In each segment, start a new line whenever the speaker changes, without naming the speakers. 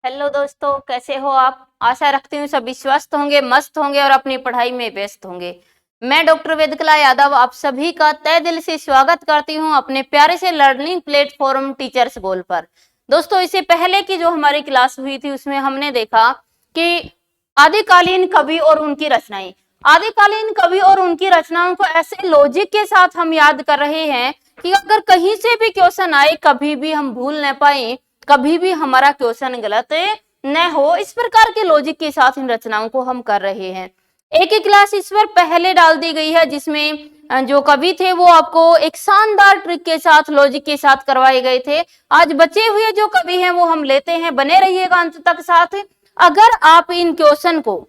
Hello दोस्तों, कैसे हो आप। आशा रखती हूँ सभी स्वस्थ होंगे, मस्त होंगे और अपनी पढ़ाई में व्यस्त होंगे। मैं डॉक्टर वेदकला यादव आप सभी का तहे दिल से स्वागत करती हूँ अपने प्यारे से लर्निंग प्लेटफॉर्म टीचर्स गोल पर। दोस्तों, इससे पहले की जो हमारी क्लास हुई थी उसमें हमने देखा कि आदिकालीन कवि और उनकी रचनाएं। आदिकालीन कवि और उनकी रचनाओं को ऐसे लॉजिक के साथ हम याद कर रहे हैं कि अगर कहीं से भी क्वेश्चन आए कभी भी हम भूल न पाए, कभी भी हमारा क्वेश्चन गलत न हो। इस प्रकार के लॉजिक के साथ इन रचनाओं को हम कर रहे हैं। एक ही क्लास इस पर पहले डाल दी गई है जिसमें जो कवि थे वो आपको एक शानदार ट्रिक के साथ, लॉजिक के साथ करवाए गए थे। आज बचे हुए जो कवि हैं वो हम लेते हैं, बने रहिएगा अंत तक साथ। अगर आप इन क्वेश्चन को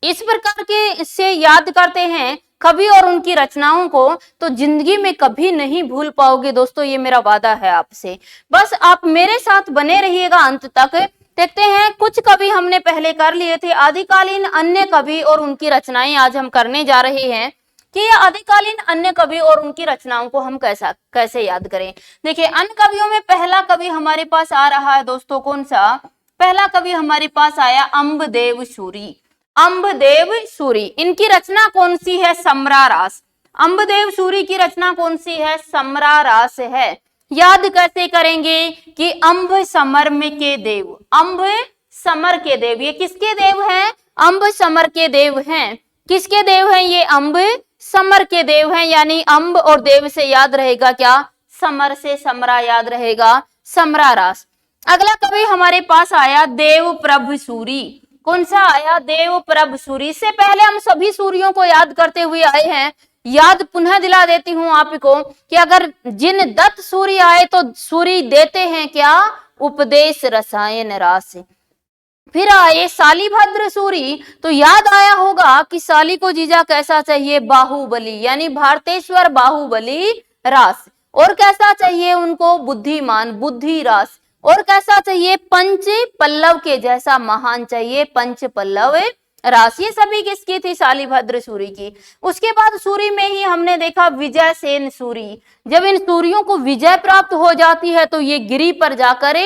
इस प्रकार के से याद करते हैं कवि और उनकी रचनाओं को, तो जिंदगी में कभी नहीं भूल पाओगे दोस्तों, ये मेरा वादा है आपसे। बस आप मेरे साथ बने रहिएगा अंत तक। देखते हैं, कुछ कवि हमने पहले कर लिए थे, आदिकालीन अन्य कवि और उनकी रचनाएं आज हम करने जा रहे हैं कि आदिकालीन अन्य कवि और उनकी रचनाओं को हम कैसे याद करें। देखिए, अन्य कवियों में पहला कवि हमारे पास आ रहा है दोस्तों, कौन सा। पहला कवि हमारे पास आया अंबदेव सूरी। अंबदेव सूरी, इनकी रचना कौन सी है, समरा रास। अंबदेव सूरी की रचना कौन सी है, समरा रास है। याद कैसे करेंगे कि अंब समर के देव, अंब समर के देव, ये किसके देव हैं, अंब समर के देव हैं। किसके देव हैं ये, अंब समर के देव हैं। यानी अंब और देव से याद रहेगा क्या, समर से समरा याद रहेगा, समरा रास। अगला कवि हमारे पास आया देव प्रभ सूरी। कौन सा आया, देव प्रभ सूरी। इससे पहले हम सभी सूरियों को याद करते हुए आए हैं। याद पुनः दिला देती हूँ आपको कि अगर जिन दत्त सूरी आए तो सूरी देते हैं क्या, उपदेश रसायन रास। फिर आए शालिभद्र सूरी, तो याद आया होगा कि शाली को जीजा कैसा चाहिए, बाहुबली, यानी भारतेश्वर बाहुबली रास। और कैसा चाहिए उनको, बुद्धिमान, बुद्धि रास। और कैसा चाहिए, पंच पल्लव के जैसा महान चाहिए, पंच पल्लव रास। ये सभी किसकी थी, शालिभद्र सूरी की। उसके बाद सूरी में ही हमने देखा विजय सेन सूरी। जब इन सूरियों को विजय प्राप्त हो जाती है तो ये गिरी पर जाकर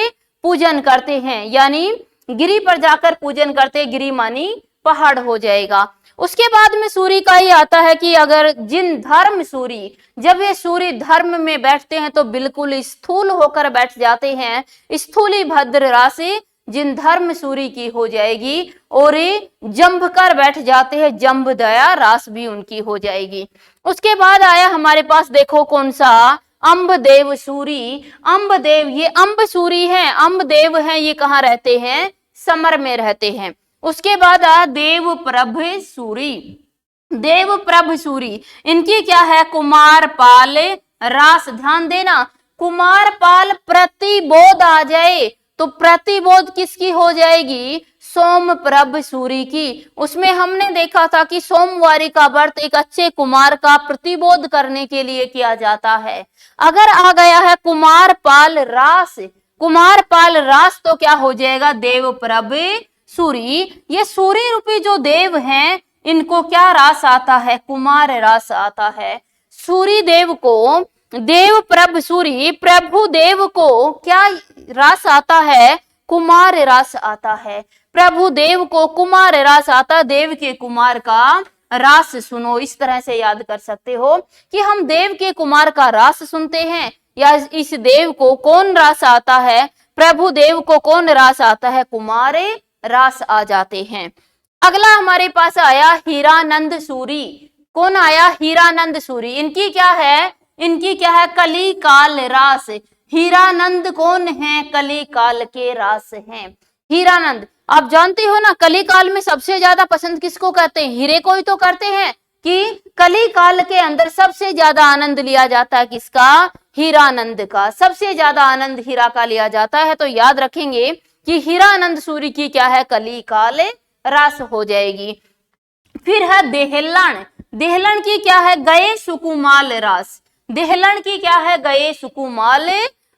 पूजन करते हैं, यानी गिरी पर जाकर पूजन करते, गिरी मानी पहाड़ हो जाएगा। उसके बाद में सूरी का ही आता है कि अगर जिन धर्म सूरी, जब ये सूरी धर्म में बैठते हैं तो बिल्कुल स्थूल होकर बैठ जाते हैं, स्थूली भद्र राशि जिन धर्म सूरी की हो जाएगी। और ये जंभ कर बैठ जाते हैं, जंभ दया रास भी उनकी हो जाएगी। उसके बाद आया हमारे पास, देखो कौन सा, अंबदेव सूरी। अंबदेव, ये अंब सूरी है, अंबदेव है, ये कहाँ रहते हैं, समर में रहते हैं। उसके बाद आया देव प्रभ सूरी। देव प्रभ सूरी, इनकी क्या है, कुमार पाल रास। ध्यान देना, कुमार पाल प्रतिबोध आ जाए तो प्रतिबोध किसकी हो जाएगी, सोम प्रभ सूरी की। उसमें हमने देखा था कि सोमवारी का व्रत एक अच्छे कुमार का प्रतिबोध करने के लिए किया जाता है। अगर आ गया है कुमार पाल रास, कुमार पाल रास, तो क्या हो जाएगा, देव प्रभ सूरी। ये सूरी रूपी जो देव हैं इनको क्या रास आता है, कुमार रास आता है। सूरी देव को, देव प्रभ सूरी, प्रभु देव को क्या रास आता है, कुमार रास आता है। प्रभु देव को कुमार रास आता, देव के कुमार का रास सुनो। इस तरह से याद कर सकते हो कि हम देव के कुमार का रास सुनते हैं, या इस देव को कौन रास आता है, प्रभु देव को कौन रास आता है, कुमार रास आ जाते हैं। अगला हमारे पास आया हीरानंद सूरी। कौन आया, हीरानंद सूरी। इनकी क्या है, इनकी क्या है, कली काल रास। हीरानंद कौन है, कली काल के रास हैं। हीरानंद, आप जानते हो ना कली काल में सबसे ज्यादा पसंद किसको करते हैं, हीरे को ही तो करते हैं। कि कली काल के अंदर सबसे ज्यादा आनंद लिया जाता है किसका, हीरानंद का। सबसे ज्यादा आनंद हीरा का लिया जाता है। तो याद रखेंगे कि हीरानंद सूरी की क्या है, कली काल रास हो जाएगी। फिर है देहलन। देहलन की क्या है, गए सुकुमाल रास। देहलन की क्या है, गए सुकुमाल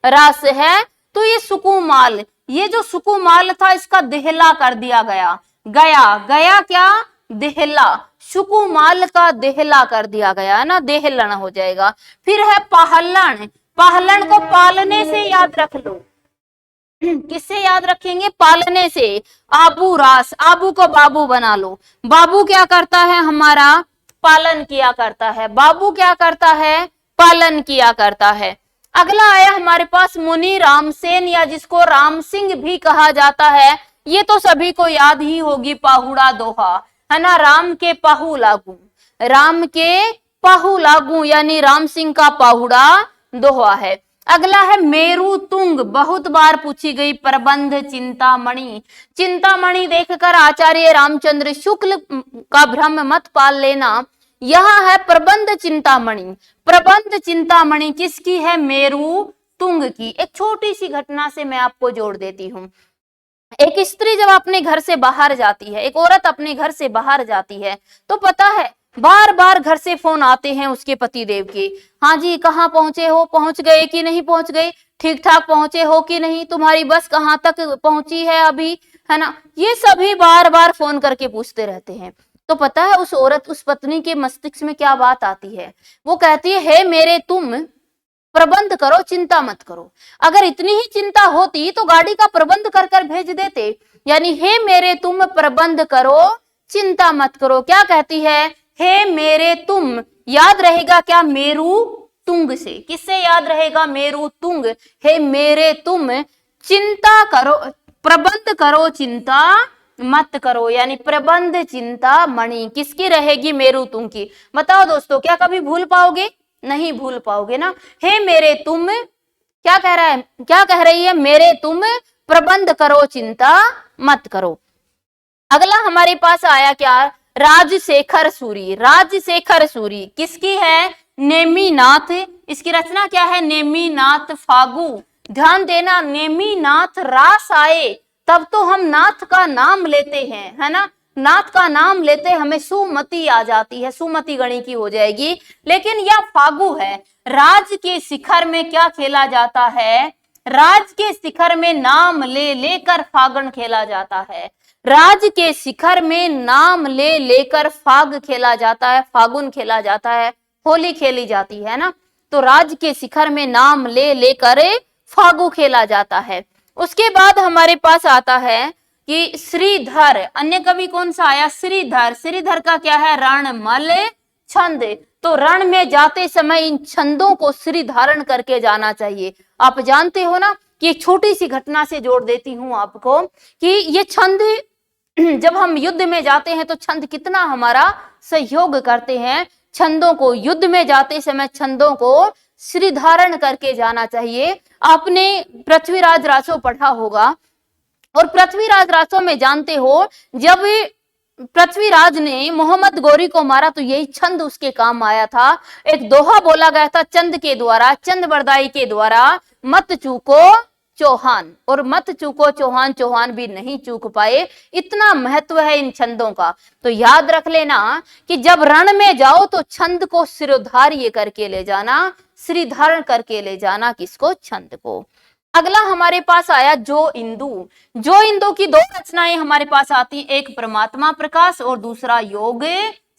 रास है। तो ये सुकुमाल, ये जो सुकुमाल था इसका देहला कर दिया गया, गया, गया क्या, देहला, सुकुमाल का देहला कर दिया गया है ना, देहलन हो जाएगा। फिर है पहलन। पहलन को पालने से याद रख लो, किससे याद रखेंगे? पालने से। आबू रास, आबू को बाबू बना लो। बाबू क्या करता है? हमारा पालन किया करता है। बाबू क्या करता है? पालन किया करता है। अगला आया हमारे पास मुनि रामसेन, या जिसको राम सिंह भी कहा जाता है। ये तो सभी को याद ही होगी, पाहुड़ा दोहा, है ना। राम के पाहु लागू, राम के पाहु लागू, यानी राम सिंह का पाहुड़ा दोहा है। अगला है मेरु तुंग, बहुत बार पूछी गई प्रबंध चिंतामणि। चिंतामणि देखकर आचार्य रामचंद्र शुक्ल का भ्रम मत पाल लेना, यह है प्रबंध चिंतामणि। प्रबंध चिंतामणि किसकी है? मेरु तुंग की। एक छोटी सी घटना से मैं आपको जोड़ देती हूँ। एक स्त्री जब अपने घर से बाहर जाती है, एक औरत अपने घर से बाहर जाती है, तो पता है बार बार घर से फोन आते हैं उसके पति देव के। हाँ जी, कहाँ पहुंचे हो? पहुंच गए कि नहीं पहुंच गए? ठीक ठाक पहुंचे हो कि नहीं? तुम्हारी बस कहाँ तक पहुंची है अभी, है ना। ये सभी बार बार फोन करके पूछते रहते हैं। तो पता है उस औरत, उस पत्नी के मस्तिष्क में क्या बात आती है? वो कहती है, हे मेरे तुम प्रबंध करो, चिंता मत करो। अगर इतनी ही चिंता होती तो गाड़ी का प्रबंध कर कर भेज देते। यानी हे मेरे तुम प्रबंध करो, चिंता मत करो। क्या कहती है? हे मेरे तुम, याद रहेगा क्या? मेरु तुंग से। किससे याद रहेगा? मेरु तुंग। हे मेरे तुम चिंता करो, प्रबंध करो, चिंता मत करो। यानी प्रबंध चिंता मणि किसकी रहेगी? मेरु तुंग की। बताओ दोस्तों, क्या कभी भूल पाओगे? नहीं भूल पाओगे ना। हे मेरे तुम, क्या कह रहा है, क्या कह रही है? मेरे तुम प्रबंध करो, चिंता मत करो। अगला हमारे पास आया क्या? राजशेखर सूरी। राजशेखर सूरी किसकी है? नेमिनाथ। इसकी रचना क्या है? नेमिनाथ फागु। ध्यान देना, नेमिनाथ रास आए तब तो हम नाथ का नाम लेते हैं, है ना। नाथ का नाम लेते हमें सुमति आ जाती है, सुमति गणी की हो जाएगी। लेकिन यह फागु है। राज के शिखर में क्या खेला जाता है? राज के शिखर में नाम ले लेकर फागुन खेला जाता है। राज के शिखर में नाम ले लेकर फाग खेला जाता है, फागुन खेला जाता है, होली खेली जाती है ना। तो राज के शिखर में नाम ले लेकर फागु खेला जाता है। उसके बाद हमारे पास आता है कि श्रीधर। अन्य कवि कौन सा आया? श्रीधर। श्रीधर का क्या है? रणमल छंद। तो रण में जाते समय इन छंदों को श्री धारण करके जाना चाहिए। आप जानते हो ना कि एक छोटी सी घटना से जोड़ देती हूं आपको कि ये छंद, जब हम युद्ध में जाते हैं तो छंद कितना हमारा सहयोग करते हैं। छंदों को, युद्ध में जाते समय छंदों को श्री धारण करके जाना चाहिए। आपने पृथ्वीराज रासो पढ़ा होगा, और पृथ्वीराज रासो में जानते हो जब पृथ्वीराज ने मोहम्मद गोरी को मारा तो यही छंद उसके काम आया था। एक दोहा बोला गया था चंद के द्वारा, चंद बरदाई के द्वारा, मत चूको चौहान, और मत चूको चौहान, चौहान भी नहीं चूक पाए। इतना महत्व है इन छंदों का। तो याद रख लेना कि जब रण में जाओ तो छंद को सिरोधार्य करके ले जाना, श्री धारण करके ले जाना, किसको? छंद को। अगला हमारे पास आया जो इंदु। जो इंदु की दो रचनाएं हमारे पास आती, एक परमात्मा प्रकाश और दूसरा योग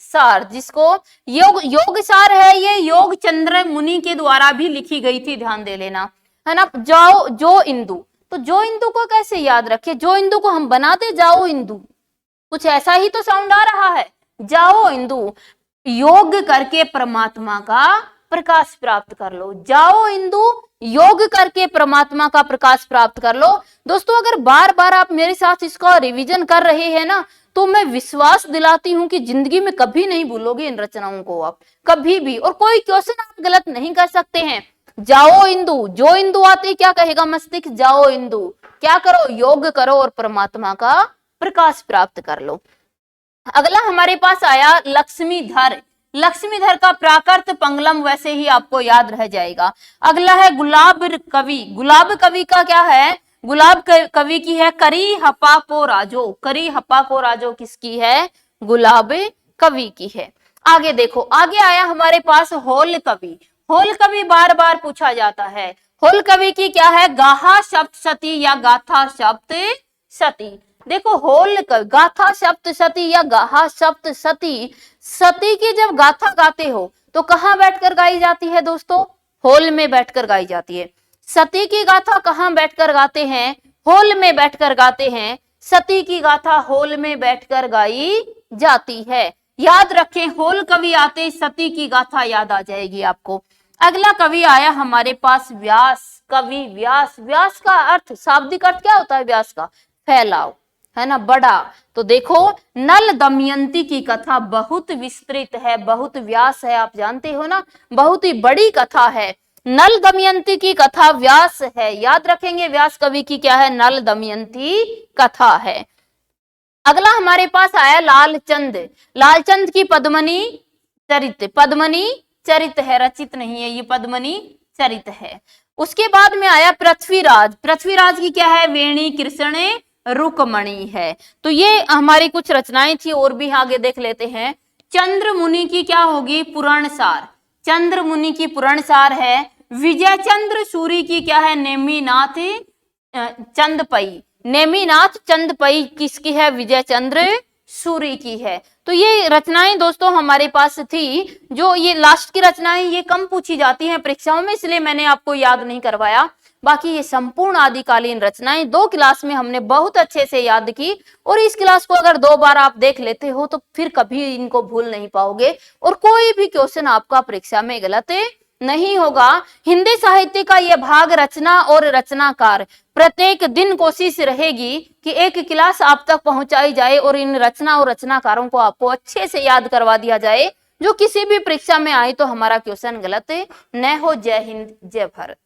सार, जिसको योग सार है, ये योग चंद्र मुनि के द्वारा भी लिखी गई थी, ध्यान दे लेना, है ना। जाओ जो इंदु, तो जो इंदु को कैसे याद रखे? जो इंदु को हम बना दे जाओ इंदु, कुछ ऐसा ही तो साउंड आ रहा है। जाओ इंदु, योग करके परमात्मा का प्रकाश प्राप्त कर लो। जाओ इंदु, योग करके परमात्मा का प्रकाश प्राप्त कर लो। दोस्तों, अगर बार बार आप मेरे साथ इसका रिवीजन कर रहे हैं ना, तो मैं विश्वास दिलाती हूं कि जिंदगी में कभी नहीं भूलोगे इन रचनाओं को, आप कभी भी। और कोई क्वेश्चन आप गलत नहीं कर सकते हैं। जाओ इंदु, जो इंदु आते क्या कहेगा मस्तिष्क? जाओ इंदु, क्या करो? योग करो और परमात्मा का प्रकाश प्राप्त कर लो। अगला हमारे पास आया लक्ष्मीधर। लक्ष्मीधर का प्राकृत पंगलम वैसे ही आपको याद रह जाएगा। अगला है गुलाब कवि। गुलाब कवि का क्या है? गुलाब कवि की है करी हपा को राजो। करी हपा को राजो किसकी है? गुलाब कवि की है। आगे देखो, आगे आया हमारे पास होल कवि। होल कवि बार बार पूछा जाता है। होल कवि की क्या है? गाहा शब्द सती या गाथा शब्द सती। देखो, होल गाथा शब्द सती या गाहा शब्द सती, सती की जब गाथा गाते हो तो कहाँ बैठकर गाई जाती है दोस्तों? होल में बैठकर गाई जाती है। सती की गाथा कहाँ बैठकर गाते हैं? हॉल में बैठकर गाते हैं, सती की गाथा हॉल में बैठकर गाई जाती है। याद रखें, हॉल कवि आते सती की गाथा याद आ जाएगी आपको। अगला कवि आया हमारे पास व्यास, कवि व्यास। व्यास का अर्थ, शाब्दिक अर्थ क्या होता है व्यास का? फैलाव, है ना, बड़ा। तो देखो, नल दमयंती की कथा बहुत विस्तृत है, बहुत व्यास है, आप जानते हो ना, बहुत ही बड़ी कथा है। नल दमयंती की कथा व्यास है, याद रखेंगे व्यास कवि की क्या है? नल दमयंती कथा है। अगला हमारे पास आया लालचंद। लालचंद की पद्मनी चरित, पद्मनी चरित है, रचित नहीं है, ये पद्मनी चरित है। उसके बाद में आया पृथ्वीराज। पृथ्वीराज की क्या है? वेणी कृष्ण रुकमणि है। तो ये हमारी कुछ रचनाएं थी, और भी आगे देख लेते हैं। चंद्र मुनि की क्या होगी? पुराणसार। चंद्र मुनि की पुराणसार है। विजय चंद्र सूरी की क्या है? नेमिनाथ चंदपई। नेमिनाथ चंदपई किसकी है? विजय चंद्र सूरी की है। तो ये रचनाएं दोस्तों हमारे पास थी। जो ये लास्ट की रचनाएं ये कम पूछी जाती हैं परीक्षाओं में, इसलिए मैंने आपको याद नहीं करवाया। बाकी ये संपूर्ण आदिकालीन रचनाएं 2 क्लास में हमने बहुत अच्छे से याद की, और इस क्लास को अगर 2 बार आप देख लेते हो तो फिर कभी इनको भूल नहीं पाओगे, और कोई भी क्वेश्चन आपका परीक्षा में गलत नहीं होगा। हिंदी साहित्य का यह भाग रचना और रचनाकार, प्रत्येक दिन कोशिश रहेगी कि एक क्लास आप तक पहुंचाई जाए और इन रचना और रचनाकारों को आपको अच्छे से याद करवा दिया जाए, जो किसी भी परीक्षा में आए तो हमारा क्वेश्चन गलत न हो। जय हिंद, जय भारत।